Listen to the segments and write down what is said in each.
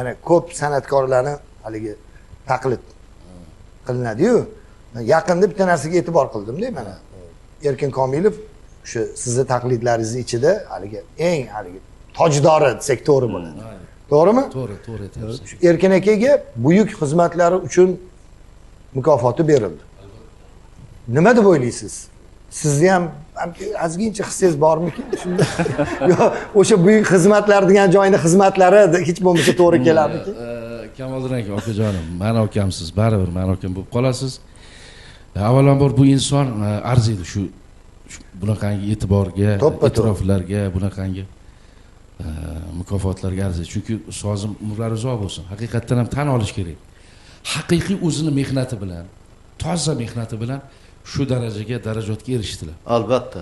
Yana ko'p san'atkorlarni haligi taqlid qilinadi-yu. Yaqinda bitta narsaga e'tibor qildim-da mana. Erkin Komilov o'sha sizni taqlidlaringiz ichida haligi eng tojdori sektori bo'ladi. To'g'rimi? To'g'ri aytyapsiz. Erkin akaga buyuk xizmatlari uchun mukofoti berildi. Nima deb o'ylaysiz? Sizni ham ozgincha hissangiz bormikin shunda? Yo, o'sha buyuk xizmatlar degan joyni xizmatlari hech bo'lmasa to'g'ri keladiki. Kamoliddin aka, okajonim, mani okamsiz, baribir mani okam bo'lib qolasiz. Avvalambor bu inson arziydi shu bunaqangi e'tiborga, e'tiroflarga, bunaqangi mukofotlarga arziydi. Chunki ustozim umrlari uzoq bo'lsin. Haqiqatdan ham tan olish kerak. Haqiqiy o'zini mehnati bilan, toza mehnati bilan shu darajotga erishdilar. Albatta.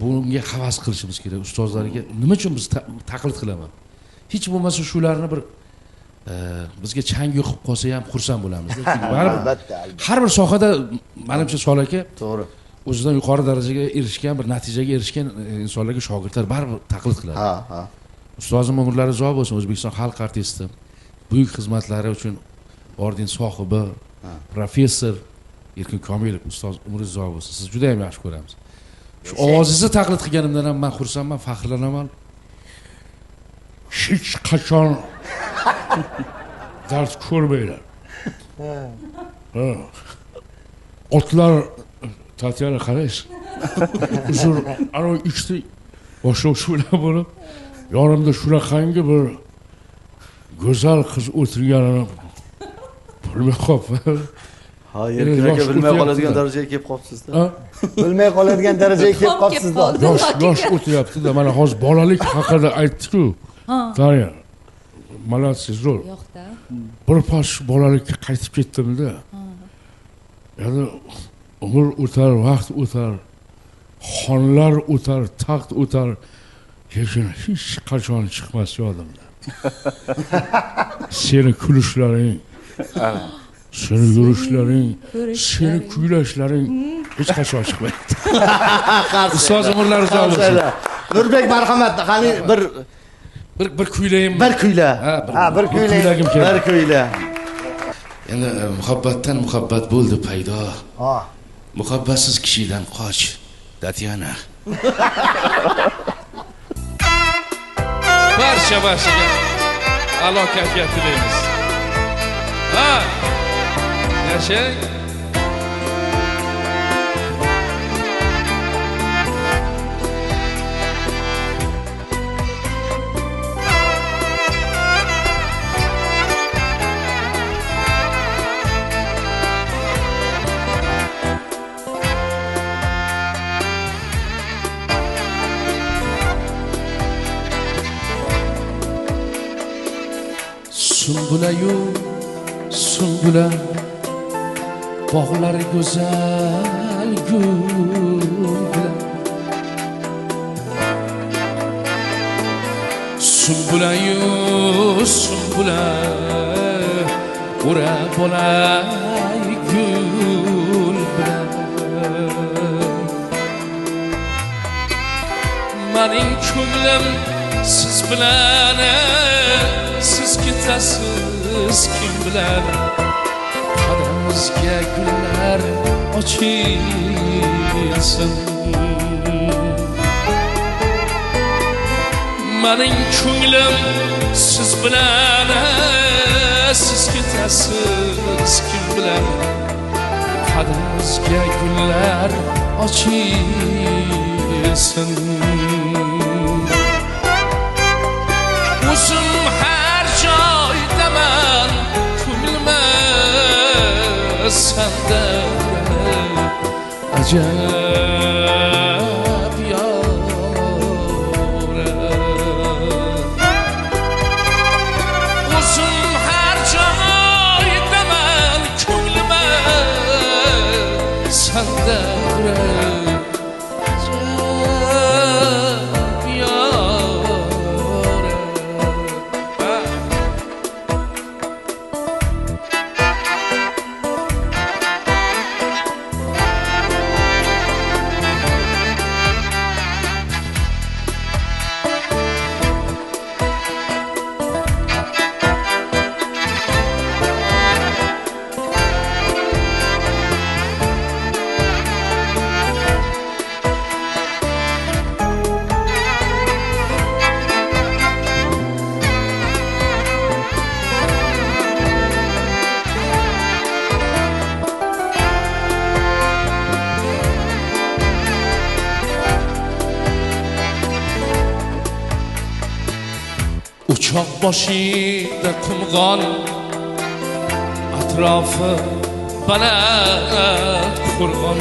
Bunga havas qilishimiz kerak. Ustozlarga nima uchun biz taqlid qilaman? Hech bo'lmasa shularni bir bizga chang yo'qib qolsa ham xursand bo'lamiz. Albatta. Har bir sohada menimcha Solih aka to'g'ri. O'zidan yuqori darajaga erishgan, bir natijaga erishgan insonlarga shogirdlar baribir taqlid qiladi. Ha. Ustozim umrlari uzoq bo'lsin, O'zbekiston xalq artisti, buyuk xizmatlari uchun orden sohibi, professor Erkin Komilov, ustoz umringiz uzoq bo'lsin. Siz juda ham yaxshi ko'ramiz. Shu ovozingizni taqlid qilganimdan ham men xursandman, faxrlanaman. Hech qachon dard ko'rmaylar. Otlar Tatyana qaraysiz. Uzun ana ikkita boshlovchilar bo'lib, yonimda shunaqangi bir go'zal qiz o'tirganini bilmay qolibman. Ha, Erkin aka bilmay qoladigan darajaga kelib qolibsiz-da. Bilmay qoladigan darajaga kelib qolibsiz-da. Yosh o'tyapti-da, mana hozir bolalik haqida aytdi-ku. Tanya. Malatsiz zo'r. Yo'qda. Bir pas bolalikka qaytib ketdim-da. Ya'ni umr o'tar, vaqt o'tar, xonlar o'tar, taxt o'tar, lekin hech qachon chiqmas yodimdan. Seni kulishlaring, seni yurishlaring, seni kuylashlaring hech qachon chiqmaydi. Ustoz umrlari uzoq bo'lsin. Nurbek marhamat, qani bir kuylayim. Bir kuyla. Bir kuylayim. Bir kuyla. Endi muhabbatdan muhabbat bo'ldi paydo. Ha. Muhabbatsiz kishidan qoch, Tatyana. Barchaga a'lo kayfiyat tilaymiz. Ha. Yashang. Sumbula bog'lari go'zal gul Sumbula o'ra bo'lay gul bilan mening ko'nglim siz bilan siz ketasiz kim bilar qadamimizga gullar ochilsin mening ko'nglim siz bilan siz ketasiz kim bilar qadamimizga gullar ochilsin o'zim har joydaman ko'nglim sanda ajab yoram o'zim har joydaman ko'nglim sanda uçaq başında qumğan atrafı baland qurğan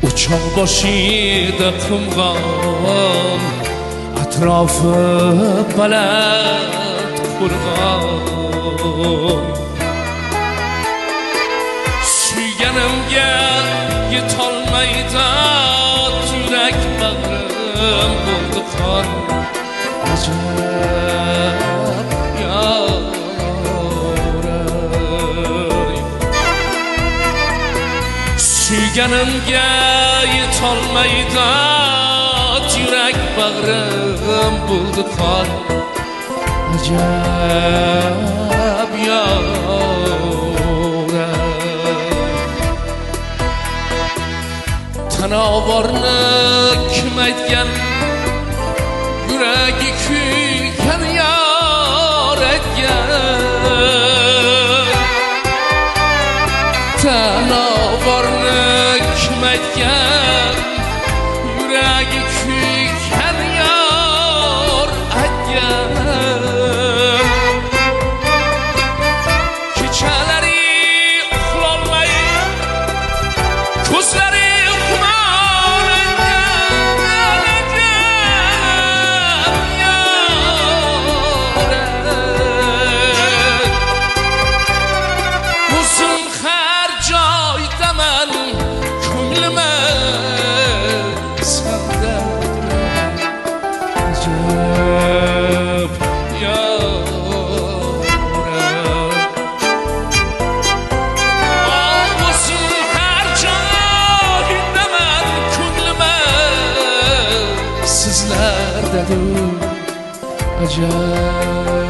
uçaq başında qumğan atrafı baland qurğan suyganimga yetolmaydi yurak bag'rim bo'ldi qon ajab yoray suyganimga yetolmaydi yurak bag'rim bo'ldi qon ajab yoray tanovorni kim aytgan yuragi kuygan yor aytgan tanovorni kim aytgan yuragi kuygan yor aytgan kechalari uxlolmay ko'zlari sizlerdedir acayip